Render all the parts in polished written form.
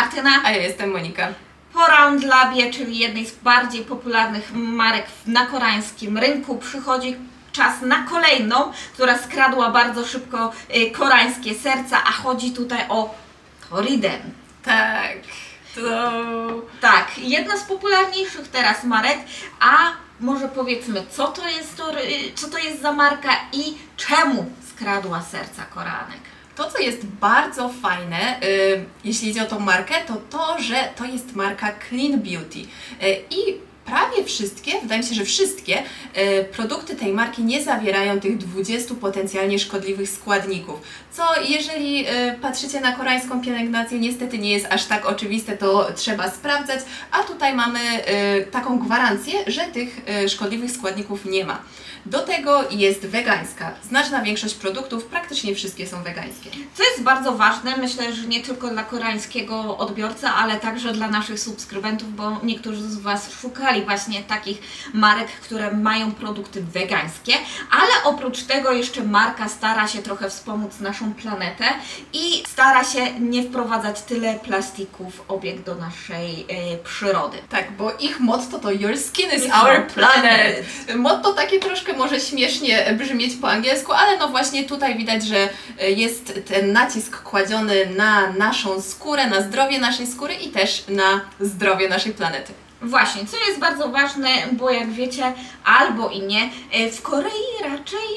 Martyna. A ja jestem Monika. Po Roundlabie, czyli jednej z bardziej popularnych marek na koreańskim rynku, przychodzi czas na kolejną, która skradła bardzo szybko koreańskie serca, a chodzi tutaj o Toriden. Tak. Tak, jedna z popularniejszych teraz marek, a może powiedzmy, co to jest za marka i czemu skradła serca Koreanek? To, co jest bardzo fajne, jeśli idzie o tą markę, to, że to jest marka Clean Beauty. I prawie wszystkie, wydaje mi się, że wszystkie produkty tej marki nie zawierają tych 20 potencjalnie szkodliwych składników. Co jeżeli patrzycie na koreańską pielęgnację, niestety nie jest aż tak oczywiste, to trzeba sprawdzać, a tutaj mamy taką gwarancję, że tych szkodliwych składników nie ma. Do tego jest wegańska. Znaczna większość produktów, praktycznie wszystkie są wegańskie. Co jest bardzo ważne, myślę, że nie tylko dla koreańskiego odbiorcy, ale także dla naszych subskrybentów, bo niektórzy z Was szukali właśnie takich marek, które mają produkty wegańskie, ale oprócz tego jeszcze marka stara się trochę wspomóc naszą planetę i stara się nie wprowadzać tyle plastiku w obieg do naszej przyrody. Tak, bo ich motto to Your skin is our planet. Motto takie troszkę może śmiesznie brzmieć po angielsku, ale no właśnie tutaj widać, że jest ten nacisk kładziony na naszą skórę, na zdrowie naszej skóry i też na zdrowie naszej planety. Właśnie, co jest bardzo ważne, bo jak wiecie, albo i nie, w Korei raczej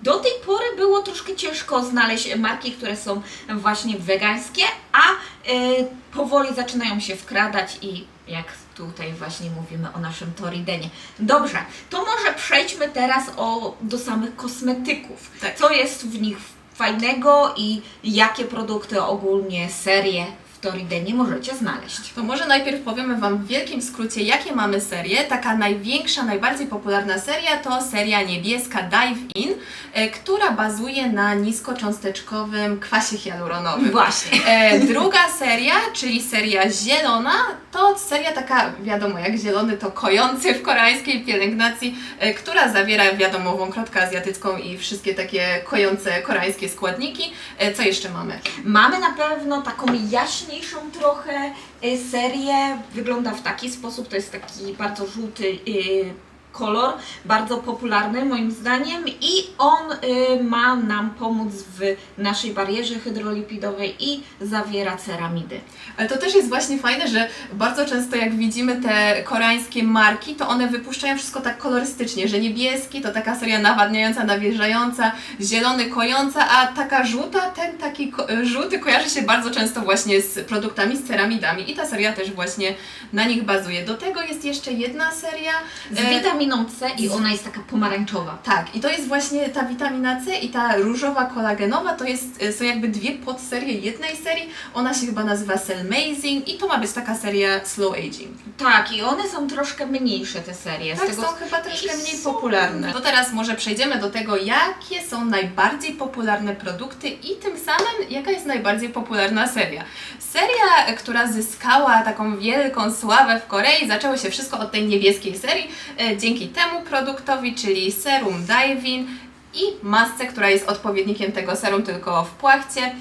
do tej pory było troszkę ciężko znaleźć marki, które są właśnie wegańskie, a powoli zaczynają się wkradać i jak tutaj właśnie mówimy o naszym Toridenie. Dobrze, to może przejdźmy teraz do samych kosmetyków. Tak. Co jest w nich fajnego i jakie produkty, ogólnie serie w Toridenie możecie znaleźć? To może najpierw powiemy Wam w wielkim skrócie, jakie mamy serie. Taka największa, najbardziej popularna seria to seria niebieska Dive In, która bazuje na niskocząsteczkowym kwasie hialuronowym. Właśnie. Druga seria, czyli seria zielona, to seria taka, wiadomo, jak zielony to kojący w koreańskiej pielęgnacji, która zawiera, wiadomo, wąkrotkę azjatycką i wszystkie takie kojące koreańskie składniki. Co jeszcze mamy? Mamy na pewno taką jaśniejszą trochę serię. Wygląda w taki sposób, to jest taki bardzo żółty kolor, bardzo popularny moim zdaniem i on ma nam pomóc w naszej barierze hydrolipidowej i zawiera ceramidy. Ale to też jest właśnie fajne, że bardzo często jak widzimy te koreańskie marki, to one wypuszczają wszystko tak kolorystycznie, że niebieski to taka seria nawadniająca, nawilżająca, zielony kojąca, a taka żółta, ten taki żółty kojarzy się bardzo często właśnie z produktami, z ceramidami i ta seria też właśnie na nich bazuje. Do tego jest jeszcze jedna seria Z witaminą C i ona jest taka pomarańczowa. Tak, i to jest właśnie ta witamina C i ta różowa kolagenowa, są jakby dwie podserie jednej serii. Ona się chyba nazywa Cellmazing i to ma być taka seria Slow Aging. Tak, i one są troszkę mniejsze te serie. Tak, są chyba troszkę mniej popularne. To teraz może przejdziemy do tego, jakie są najbardziej popularne produkty i tym samym jaka jest najbardziej popularna seria. Seria, która zyskała taką wielką sławę w Korei, zaczęło się wszystko od tej niebieskiej serii, dzięki temu produktowi, czyli serum Dive-In i masce, która jest odpowiednikiem tego serum, tylko w płachcie,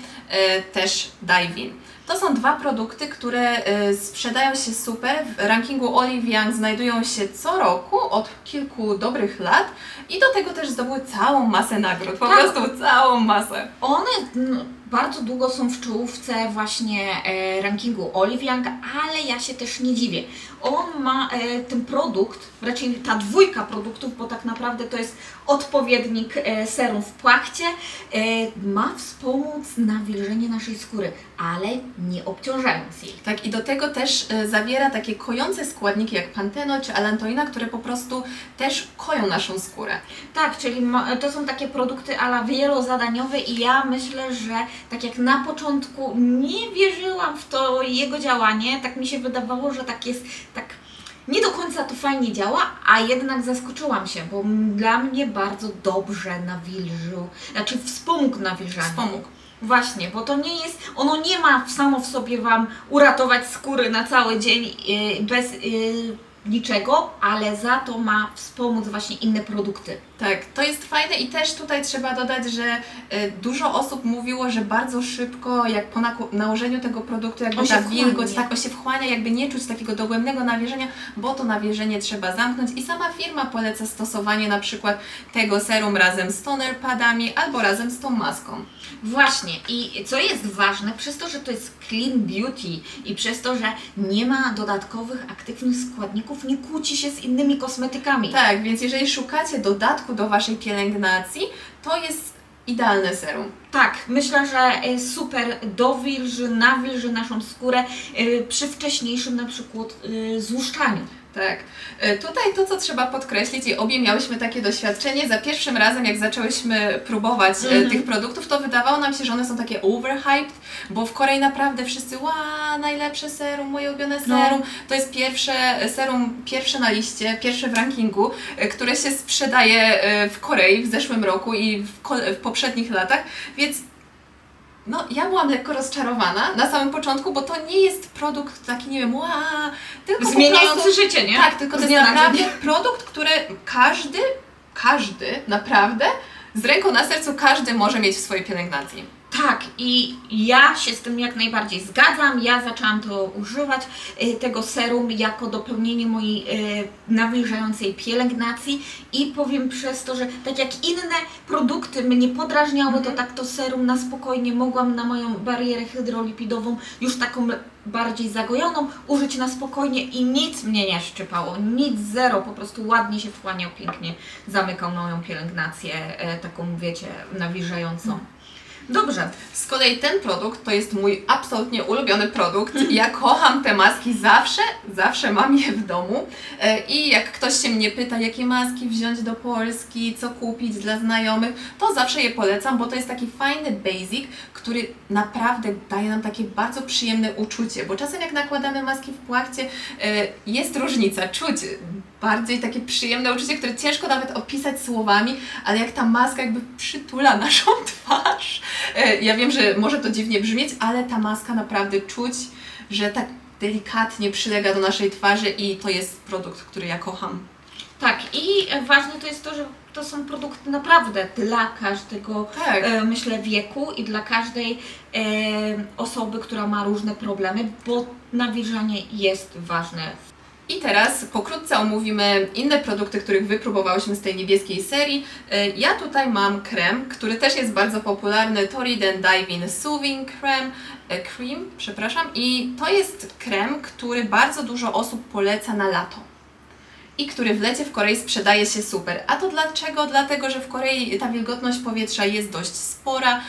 też Dive-In. To są dwa produkty, które sprzedają się super. W rankingu Olive Young znajdują się co roku od kilku dobrych lat i do tego też zdobyły całą masę nagród, po prostu całą masę. One bardzo długo są w czołówce właśnie rankingu Olive Young, ale ja się też nie dziwię. On ma ten produkt, raczej ta dwójka produktów, bo tak naprawdę to jest odpowiednik serum w płachcie, ma wspomóc nawilżenie naszej skóry, ale nie obciążając jej. Tak, i do tego też zawiera takie kojące składniki jak pantenol czy allantoina, które po prostu też koją naszą skórę. Tak, czyli to są takie produkty ala wielozadaniowe i ja myślę, że tak jak na początku nie wierzyłam w to jego działanie, tak mi się wydawało, że tak jest, tak nie do końca to fajnie działa, a jednak zaskoczyłam się, bo dla mnie bardzo dobrze nawilżył, znaczy wspomógł nawilżanie. Wspomógł. Właśnie, bo to nie jest, ono nie ma samo w sobie Wam uratować skóry na cały dzień bez niczego, ale za to ma wspomóc właśnie inne produkty. Tak, to jest fajne i też tutaj trzeba dodać, że dużo osób mówiło, że bardzo szybko, jak po nałożeniu tego produktu, jakby On się ta wchłania, wilgoć, nie? tak, on się wchłania, jakby nie czuć takiego dogłębnego nawilżenia, bo to nawilżenie trzeba zamknąć i sama firma poleca stosowanie na przykład tego serum razem z toner padami albo razem z tą maską. Właśnie i co jest ważne, przez to, że to jest clean beauty i przez to, że nie ma dodatkowych aktywnych składników, nie kłóci się z innymi kosmetykami. Tak, więc jeżeli szukacie dodatku do Waszej pielęgnacji, to jest idealne serum. Tak, myślę, że super dowilży, nawilży naszą skórę przy wcześniejszym na przykład złuszczaniu. Tak. Tutaj to, co trzeba podkreślić i obie miałyśmy takie doświadczenie, za pierwszym razem jak zaczęłyśmy próbować tych produktów, to wydawało nam się, że one są takie overhyped, bo w Korei naprawdę wszyscy najlepsze serum, moje ulubione serum. To jest serum pierwsze na liście, pierwsze w rankingu, które się sprzedaje w Korei w zeszłym roku i w poprzednich latach, więc no, ja byłam lekko rozczarowana na samym początku, bo to nie jest produkt taki, nie wiem, tylko Zmieniający po prostu, życie, nie? Tak, tylko to Z jest dnia na naprawdę dzień. produkt, który każdy naprawdę, z ręką na sercu każdy może mieć w swojej pielęgnacji. Tak, i ja się z tym jak najbardziej zgadzam. Ja zaczęłam to używać, tego serum, jako dopełnienie mojej nawilżającej pielęgnacji i powiem przez to, że tak jak inne produkty mnie podrażniały, to tak to serum na spokojnie mogłam na moją barierę hydrolipidową, już taką bardziej zagojoną, użyć na spokojnie i nic mnie nie szczypało, nic, zero, po prostu ładnie się wchłaniał, pięknie zamykał moją pielęgnację, taką wiecie, nawilżającą. Dobrze. Z kolei ten produkt to jest mój absolutnie ulubiony produkt. Ja kocham te maski zawsze mam je w domu. I jak ktoś się mnie pyta, jakie maski wziąć do Polski, co kupić dla znajomych, to zawsze je polecam, bo to jest taki fajny basic, który naprawdę daje nam takie bardzo przyjemne uczucie, bo czasem jak nakładamy maski w płachcie, jest różnica, czuć bardziej takie przyjemne uczucie, które ciężko nawet opisać słowami, ale jak ta maska jakby przytula naszą twarz. Ja wiem, że może to dziwnie brzmieć, ale ta maska naprawdę czuć, że tak delikatnie przylega do naszej twarzy i to jest produkt, który ja kocham. Tak, i ważne to jest to, że to są produkty naprawdę dla każdego, Tak. myślę, wieku i dla każdej osoby, która ma różne problemy, bo nawilżanie jest ważne. I teraz pokrótce omówimy inne produkty, których wypróbowałyśmy z tej niebieskiej serii. Ja tutaj mam krem, który też jest bardzo popularny, Torrid Diving Soothing Cream, i to jest krem, który bardzo dużo osób poleca na lato. I który w lecie w Korei sprzedaje się super. A to dlaczego? Dlatego, że w Korei ta wilgotność powietrza jest dość spora.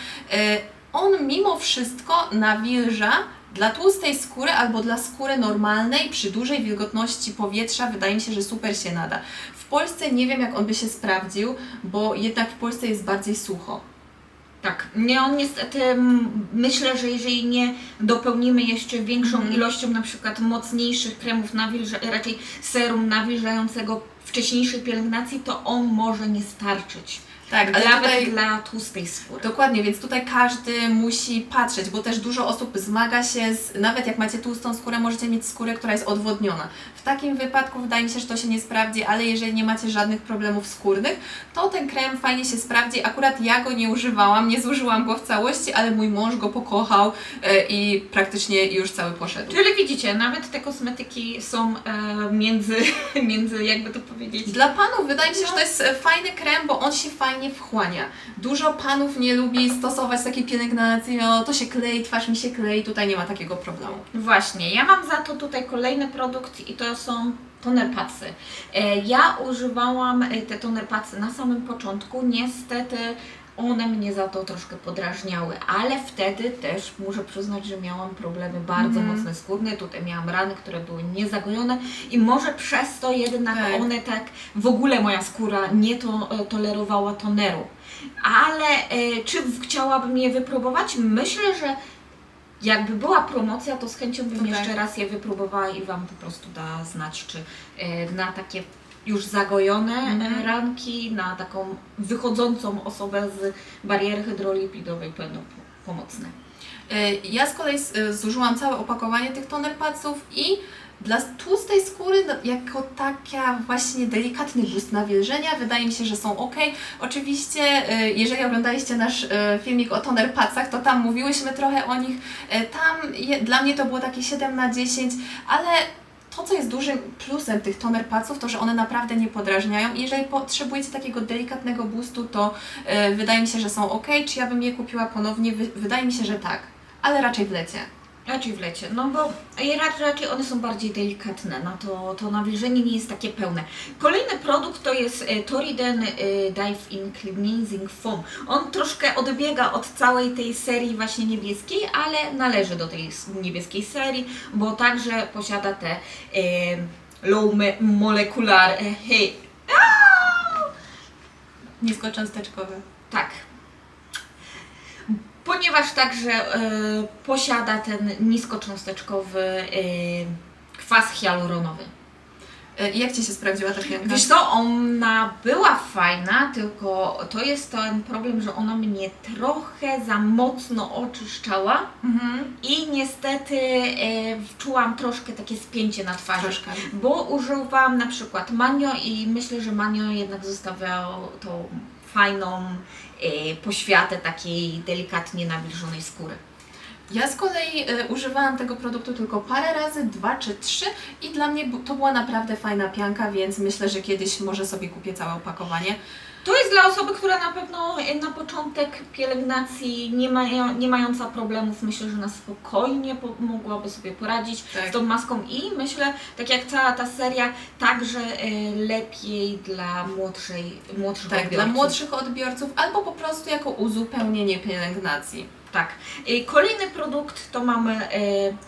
On mimo wszystko nawilża dla tłustej skóry albo dla skóry normalnej przy dużej wilgotności powietrza. Wydaje mi się, że super się nada. W Polsce nie wiem, jak on by się sprawdził, bo jednak w Polsce jest bardziej sucho. Tak, nie, on niestety, myślę, że jeżeli nie dopełnimy jeszcze większą ilością na przykład mocniejszych kremów, raczej serum nawilżającego wcześniejszej pielęgnacji, to on może nie starczyć. Tak, ale Nawet tutaj dla tłustej skóry. dokładnie, więc tutaj każdy musi patrzeć, bo też dużo osób zmaga się nawet jak macie tłustą skórę, możecie mieć skórę, która jest odwodniona. W takim wypadku wydaje mi się, że to się nie sprawdzi, ale jeżeli nie macie żadnych problemów skórnych, to ten krem fajnie się sprawdzi. Akurat ja go nie używałam, nie zużyłam go w całości, ale mój mąż go pokochał i praktycznie już cały poszedł. Czyli widzicie, nawet te kosmetyki są między, jakby to powiedzieć. Dla panów wydaje mi się, że to jest fajny krem, bo on się fajnie wchłania. Dużo panów nie lubi stosować takiej pielęgnacji, to się klei, twarz mi się klei, tutaj nie ma takiego problemu. Właśnie, ja mam za to tutaj kolejny produkt i to są toner padsy. Ja używałam te toner padsy na samym początku, niestety one mnie za to troszkę podrażniały, ale wtedy też muszę przyznać, że miałam problemy bardzo mocne skórne, tutaj miałam rany, które były niezagojone i może przez to jednak one tak, w ogóle moja skóra nie tolerowała toneru. Ale czy chciałabym je wypróbować? Myślę, że jakby była promocja, to z chęcią bym jeszcze raz je wypróbowała i Wam po prostu da znać, czy na takie już zagojone ranki, na taką wychodzącą osobę z bariery hydrolipidowej będą pomocne. Ja z kolei zużyłam całe opakowanie tych toner padsów i Dla tłustej skóry, no, jako taka właśnie delikatny boost nawilżenia, wydaje mi się, że są ok. Oczywiście, jeżeli oglądaliście nasz filmik o toner padsach, to tam mówiłyśmy trochę o nich. Dla mnie to było takie 7 na 10, ale to, co jest dużym plusem tych toner padsów, to, że one naprawdę nie podrażniają i jeżeli potrzebujecie takiego delikatnego boostu, to wydaje mi się, że są ok. Czy ja bym je kupiła ponownie? Wydaje mi się, że tak, ale raczej w lecie. Raczej w lecie, no bo raczej one są bardziej delikatne, no to nawilżenie nie jest takie pełne. Kolejny produkt to jest Toriden Dive In Cleansing Foam. On troszkę odbiega od całej tej serii właśnie niebieskiej, ale należy do tej niebieskiej serii, bo także posiada te low molecular Niskocząsteczkowe. tak. Ponieważ także posiada ten niskocząsteczkowy kwas hialuronowy. I jak Ci się sprawdziła ta pianka? Wiesz co, ona była fajna, tylko to jest ten problem, że ona mnie trochę za mocno oczyszczała i niestety czułam troszkę takie spięcie na twarzy. Troszkę. Bo używałam na przykład Manio i myślę, że Manio jednak zostawiało tą fajną poświatę takiej delikatnie nawilżonej skóry. Ja z kolei używałam tego produktu tylko parę razy, 2 czy 3 i dla mnie to była naprawdę fajna pianka, więc myślę, że kiedyś może sobie kupię całe opakowanie. To jest dla osoby, która na pewno na początek pielęgnacji nie mająca problemów, myślę, że na spokojnie mogłaby sobie poradzić z tą maską i myślę, tak jak cała ta seria, także lepiej dla młodszych odbiorców. Dla młodszych odbiorców albo po prostu jako uzupełnienie pielęgnacji. Tak. Kolejny produkt to mamy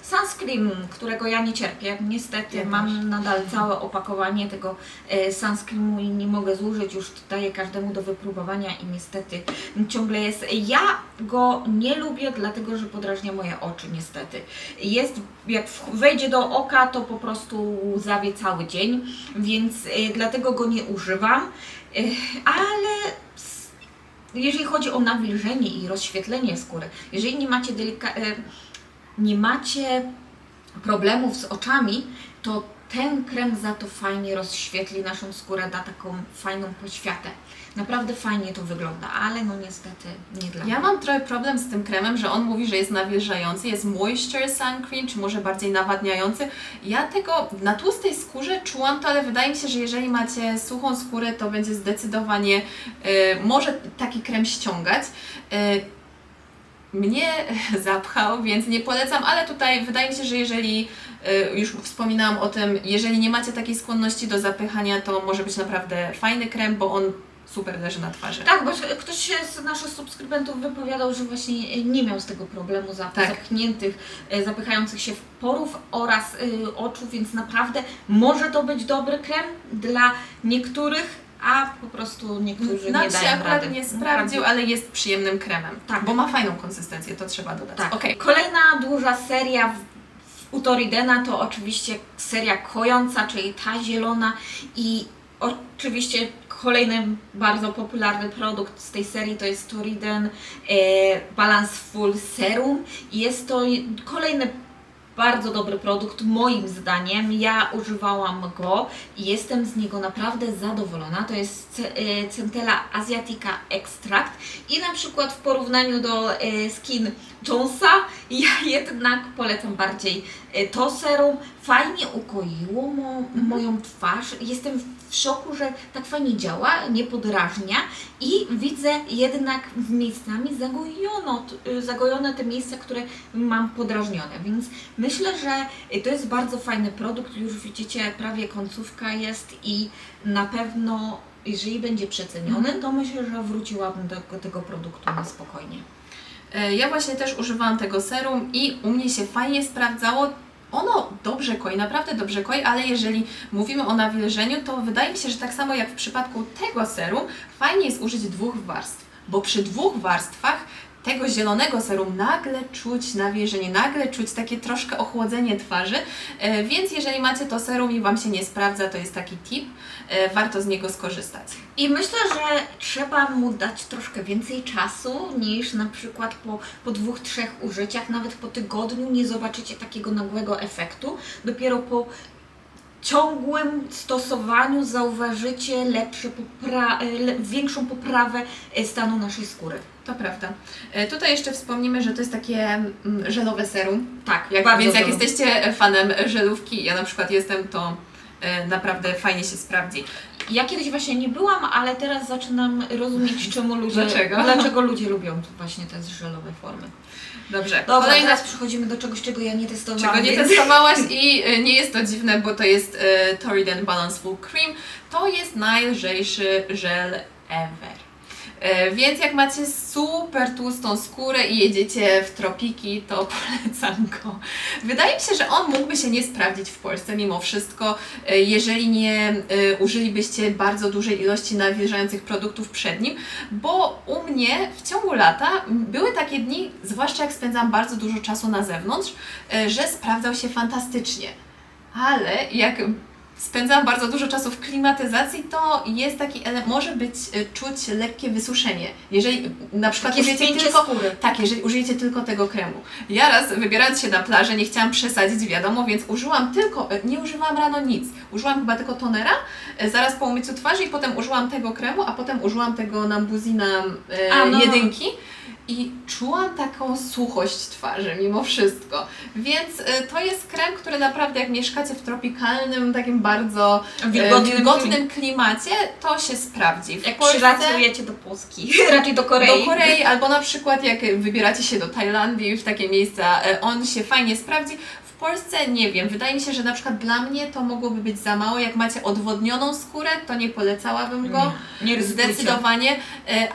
sunscreen, którego ja nie cierpię. Niestety Ja mam też. nadal całe opakowanie tego sunscreenu i nie mogę zużyć, już daję każdemu do wypróbowania i niestety ciągle jest. Ja go nie lubię, dlatego że podrażnia moje oczy niestety. Jak wejdzie do oka, to po prostu łzawie cały dzień, więc dlatego go nie używam, ale jeżeli chodzi o nawilżenie i rozświetlenie skóry, jeżeli nie macie problemów z oczami, to ten krem za to fajnie rozświetli naszą skórę, da taką fajną poświatę. Naprawdę fajnie to wygląda, ale no niestety nie dla mnie. Ja mam trochę problem z tym kremem, że on mówi, że jest nawilżający, jest moisture sun cream, czy może bardziej nawadniający. Ja tego na tłustej skórze czułam to, ale wydaje mi się, że jeżeli macie suchą skórę, to będzie zdecydowanie może taki krem ściągać. Mnie zapchał, więc nie polecam, ale tutaj wydaje mi się, że jeżeli, już wspominałam o tym, jeżeli nie macie takiej skłonności do zapychania, to może być naprawdę fajny krem, bo on super leży na twarzy. Tak, bo ktoś się z naszych subskrybentów wypowiadał, że właśnie nie miał z tego problemu zapchniętych, zapychających się porów oraz oczu, więc naprawdę może to być dobry krem dla niektórych, a po prostu niektórzy nie Nam się dają akurat rady. nie sprawdził, ale jest przyjemnym kremem, Tak. bo ma fajną konsystencję, to trzeba dodać. Tak. Okej. Kolejna duża seria u Toridena to oczywiście seria kojąca, czyli ta zielona i oczywiście kolejny bardzo popularny produkt z tej serii to jest Toriden Balance Full Serum. Jest to kolejny bardzo dobry produkt moim zdaniem. Ja używałam go i jestem z niego naprawdę zadowolona. To jest Centella Asiatica Extract i na przykład w porównaniu do Skin Jonesa ja jednak polecam bardziej to serum. Fajnie ukoiło moją twarz. Jestem w szoku, że tak fajnie działa, nie podrażnia i widzę jednak miejscami zagojone te miejsca, które mam podrażnione, więc myślę, że to jest bardzo fajny produkt. Już widzicie, prawie końcówka jest i na pewno jeżeli będzie przeceniony, to myślę, że wróciłabym do tego produktu na spokojnie. Ja właśnie też używałam tego serum i u mnie się fajnie sprawdzało. Ono dobrze koi, naprawdę dobrze koi, ale jeżeli mówimy o nawilżeniu, to wydaje mi się, że tak samo jak w przypadku tego serum, fajnie jest użyć 2 warstw, bo przy 2 warstwach tego zielonego serum nagle czuć nawilżenie, nagle czuć takie troszkę ochłodzenie twarzy, więc jeżeli macie to serum i Wam się nie sprawdza, to jest taki tip, warto z niego skorzystać. I myślę, że trzeba mu dać troszkę więcej czasu niż na przykład po 2-3 użyciach, nawet po tygodniu nie zobaczycie takiego nagłego efektu. Dopiero po ciągłym stosowaniu zauważycie większą poprawę stanu naszej skóry. To prawda. Tutaj jeszcze wspomnimy, że to jest takie żelowe serum. Tak, Więc bardzo jak żelowe. jesteście fanem żelówki, ja na przykład jestem, to naprawdę fajnie się sprawdzi. Ja kiedyś właśnie nie byłam, ale teraz zaczynam rozumieć, czemu ludzie, dlaczego ludzie lubią właśnie te żelowe formy. Dobrze. Dobra, Kolejna teraz przechodzimy do czegoś, czego ja nie testowałam. czego nie testowałaś i nie jest to dziwne, bo to jest Toriden Balanceful Cream. To jest najlżejszy żel ever. Więc jak macie super tłustą skórę i jedziecie w tropiki, to polecam go. Wydaje mi się, że on mógłby się nie sprawdzić w Polsce mimo wszystko, jeżeli nie użylibyście bardzo dużej ilości nawilżających produktów przed nim, bo u mnie w ciągu lata były takie dni, zwłaszcza jak spędzam bardzo dużo czasu na zewnątrz, że sprawdzał się fantastycznie. Ale jak spędzam bardzo dużo czasu w klimatyzacji, to jest taki element, może być czuć lekkie wysuszenie. Jeżeli na przykład jeżeli użyjecie tylko tego kremu. Ja raz wybierając się na plażę, nie chciałam przesadzić, wiadomo, więc nie używałam rano nic. Użyłam chyba tylko tonera, zaraz po umyciu twarzy i potem użyłam tego kremu, a potem użyłam tego Nambuzina jedynki. I czułam taką suchość twarzy mimo wszystko, więc to jest krem, który naprawdę jak mieszkacie w tropikalnym, takim bardzo wilgotnym klimacie, to się sprawdzi. Jak przylatujecie do Polski, raczej do Korei. Do Korei, albo na przykład jak wybieracie się do Tajlandii, w takie miejsca, on się fajnie sprawdzi. W Polsce nie wiem, wydaje mi się, że na przykład dla mnie to mogłoby być za mało. Jak macie odwodnioną skórę, to nie polecałabym go, nie zdecydowanie,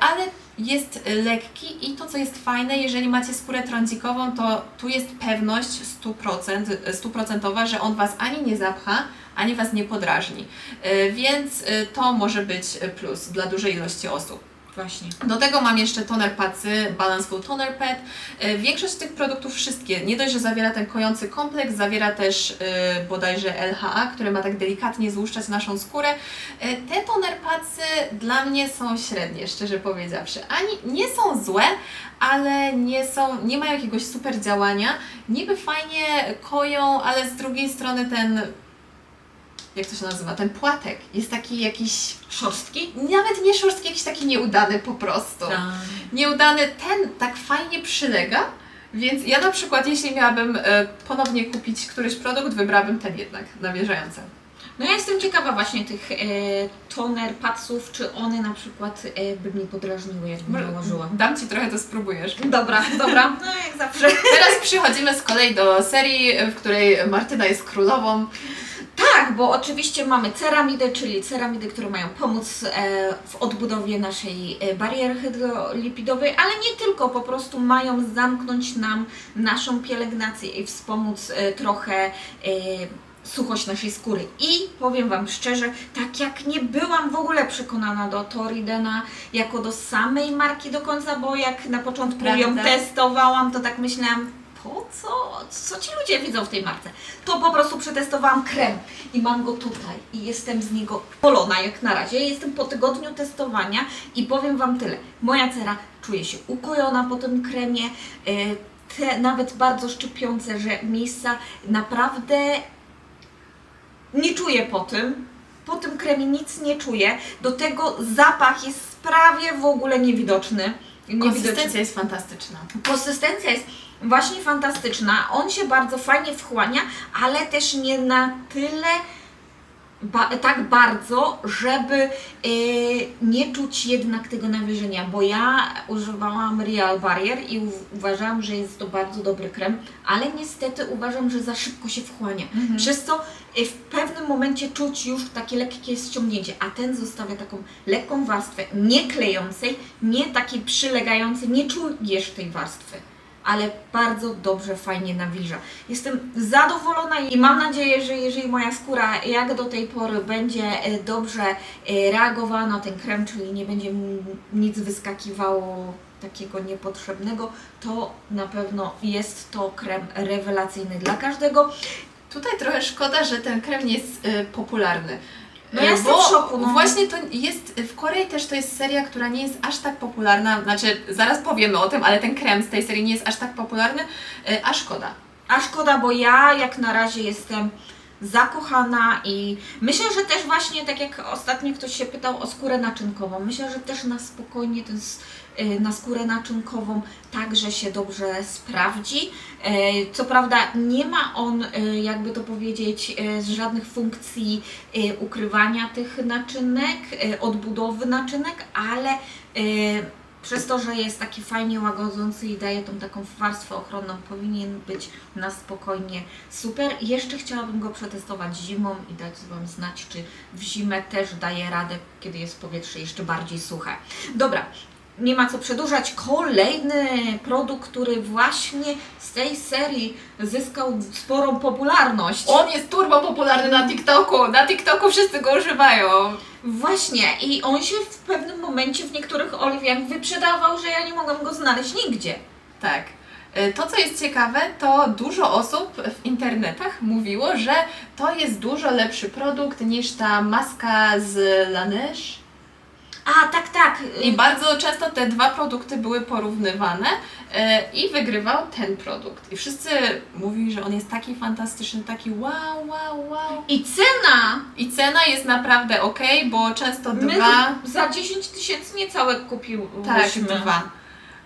ale jest lekki i to, co jest fajne, jeżeli macie skórę trądzikową, to tu jest pewność 100%, że on Was ani nie zapcha, ani Was nie podrażni. Więc to może być plus dla dużej ilości osób. Właśnie. Do tego mam jeszcze toner pacy, Balanceful Toner Pad. Większość tych produktów, wszystkie, nie dość, że zawiera ten kojący kompleks, zawiera też bodajże LHA, które ma tak delikatnie złuszczać naszą skórę. Te toner pacy dla mnie są średnie, szczerze powiedziawszy. Nie są złe, ale nie mają jakiegoś super działania. Niby fajnie koją, ale z drugiej strony jak to się nazywa, ten płatek jest taki jakiś szorstki? Nawet nie szorstki, jakiś taki nieudany po prostu. Nieudany, ten tak fajnie przylega, więc ja na przykład jeśli miałabym ponownie kupić któryś produkt, wybrałabym ten jednak, nawilżający. No ja jestem ciekawa właśnie tych toner padsów, czy one na przykład by mnie podrażniły, jakbym nałożyła. Dam Ci trochę, to spróbujesz. Dobra. No jak zawsze. Teraz przechodzimy z kolei do serii, w której Martyna jest królową. Tak, bo oczywiście mamy ceramidy, czyli ceramidy, które mają pomóc w odbudowie naszej bariery hydrolipidowej, ale nie tylko, po prostu mają zamknąć nam naszą pielęgnację i wspomóc trochę suchość naszej skóry. I powiem Wam szczerze, tak jak nie byłam w ogóle przekonana do Toridena jako do samej marki do końca, bo jak na początku ją testowałam, to tak myślałam, po co ci ludzie widzą w tej marce? To po prostu przetestowałam krem i mam go tutaj i jestem z niego polona jak na razie. Jestem po tygodniu testowania i powiem Wam tyle. Moja cera czuje się ukojona po tym kremie, te nawet bardzo szczypiące, że miejsca naprawdę nie czuję po tym kremie nic nie czuję. Do tego zapach jest prawie w ogóle niewidoczny. Konsystencja jest fantastyczna. Konsystencja jest właśnie fantastyczna. On się bardzo fajnie wchłania, ale też nie na tyle tak bardzo, żeby nie czuć jednak tego nawilżenia, bo ja używałam Real Barrier i uważam, że jest to bardzo dobry krem, ale niestety uważam, że za szybko się wchłania. Przez co w pewnym momencie czuć już takie lekkie ściągnięcie, a ten zostawia taką lekką warstwę, nie klejącej, nie takiej przylegającej, nie czujesz tej warstwy, ale bardzo dobrze, fajnie nawilża. Jestem zadowolona i mam nadzieję, że jeżeli moja skóra jak do tej pory będzie dobrze reagowała na ten krem, czyli nie będzie nic wyskakiwało takiego niepotrzebnego, to na pewno jest to krem rewelacyjny dla każdego. Tutaj trochę szkoda, że ten krem nie jest popularny. No ja jestem w szoku. No. Właśnie to jest, w Korei też to jest seria, która nie jest aż tak popularna, znaczy zaraz powiemy o tym, ale ten krem z tej serii nie jest aż tak popularny, a szkoda. A szkoda, bo ja jak na razie jestem zakochana i myślę, że też właśnie, tak jak ostatnio ktoś się pytał o skórę naczynkową, myślę, że też na spokojnie na skórę naczynkową także się dobrze sprawdzi. Co prawda nie ma on, jakby to powiedzieć, żadnych funkcji ukrywania tych naczynek, odbudowy naczynek, ale przez to, że jest taki fajnie łagodzący i daje tą taką warstwę ochronną, powinien być na spokojnie super. I jeszcze chciałabym go przetestować zimą i dać Wam znać, czy w zimę też daje radę, kiedy jest powietrze jeszcze bardziej suche. Dobra, nie ma co przedłużać. Kolejny produkt, który właśnie z tej serii zyskał sporą popularność. On jest turbo popularny na TikToku, na TikToku wszyscy go używają. Właśnie, i on się w pewnym momencie w niektórych oliwiach wyprzedawał, że ja nie mogłam go znaleźć nigdzie. Tak. To, co jest ciekawe, to dużo osób w internetach mówiło, że to jest dużo lepszy produkt niż ta maska z Laneige. A, tak, tak. I bardzo często te dwa produkty były porównywane i wygrywał ten produkt. I wszyscy mówili, że on jest taki fantastyczny, taki wow. I cena! I cena jest naprawdę ok, bo często My dwa... za 10 tysięcy niecałe kupiłyśmy. Tak, dwa.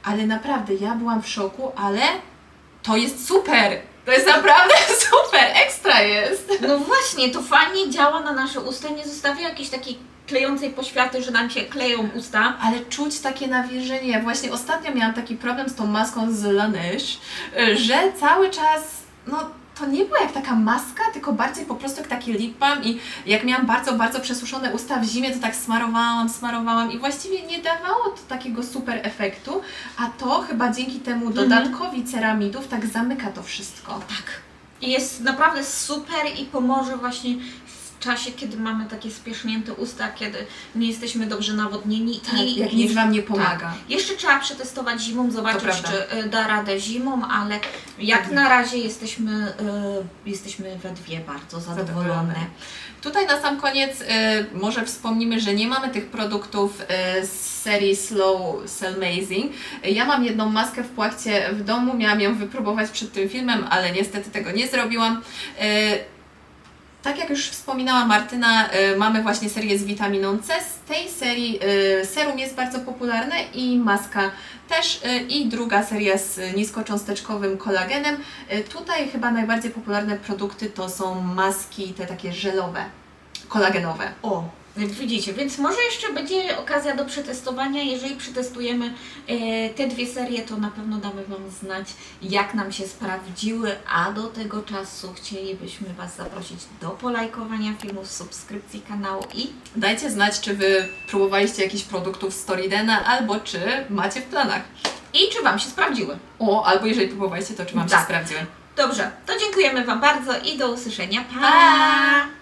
Ale naprawdę ja byłam w szoku, ale to jest super! To jest naprawdę super! Ekstra jest! No właśnie, to fajnie działa na nasze usta, nie zostawia jakiejś takiej klejącej poświaty, że nam się kleją usta. Ale czuć takie nawilżenie. Ja właśnie ostatnio miałam taki problem z tą maską z Laneige, że cały czas, no to nie była jak taka maska, tylko bardziej po prostu jak taki lip balm i jak miałam bardzo przesuszone usta w zimie, to tak smarowałam i właściwie nie dawało to takiego super efektu, a to chyba dzięki temu dodatkowi ceramidów tak zamyka to wszystko. Tak. I jest naprawdę super i pomoże właśnie w czasie, kiedy mamy takie spiesznięte usta, kiedy nie jesteśmy dobrze nawodnieni. Tak, jak nic Wam nie pomaga. Tak. Jeszcze trzeba przetestować zimą, zobaczyć, prawda. czy da radę zimą, ale jak na razie jesteśmy we dwie bardzo zadowolone. Tutaj na sam koniec może wspomnimy, że nie mamy tych produktów z serii Slow Cellmazing. Ja mam jedną maskę w płachcie w domu, miałam ją wypróbować przed tym filmem, ale niestety tego nie zrobiłam. Tak jak już wspominała Martyna, mamy właśnie serię z witaminą C. Z tej serii serum jest bardzo popularne i maska też i druga seria z niskocząsteczkowym kolagenem. Tutaj chyba najbardziej popularne produkty to są maski te takie żelowe, kolagenowe. O, jak widzicie, więc może jeszcze będzie okazja do przetestowania. Jeżeli przetestujemy te dwie serie, to na pewno damy Wam znać, jak nam się sprawdziły, a do tego czasu chcielibyśmy Was zaprosić do polajkowania filmów, subskrypcji kanału i Dajcie znać, czy Wy próbowaliście jakichś produktów z Storidena, albo czy macie w planach. czy Wam się sprawdziły. O, albo jeżeli próbowaliście, to czy Wam się Tak. sprawdziły. Dobrze, to dziękujemy Wam bardzo i do usłyszenia. Pa! Pa!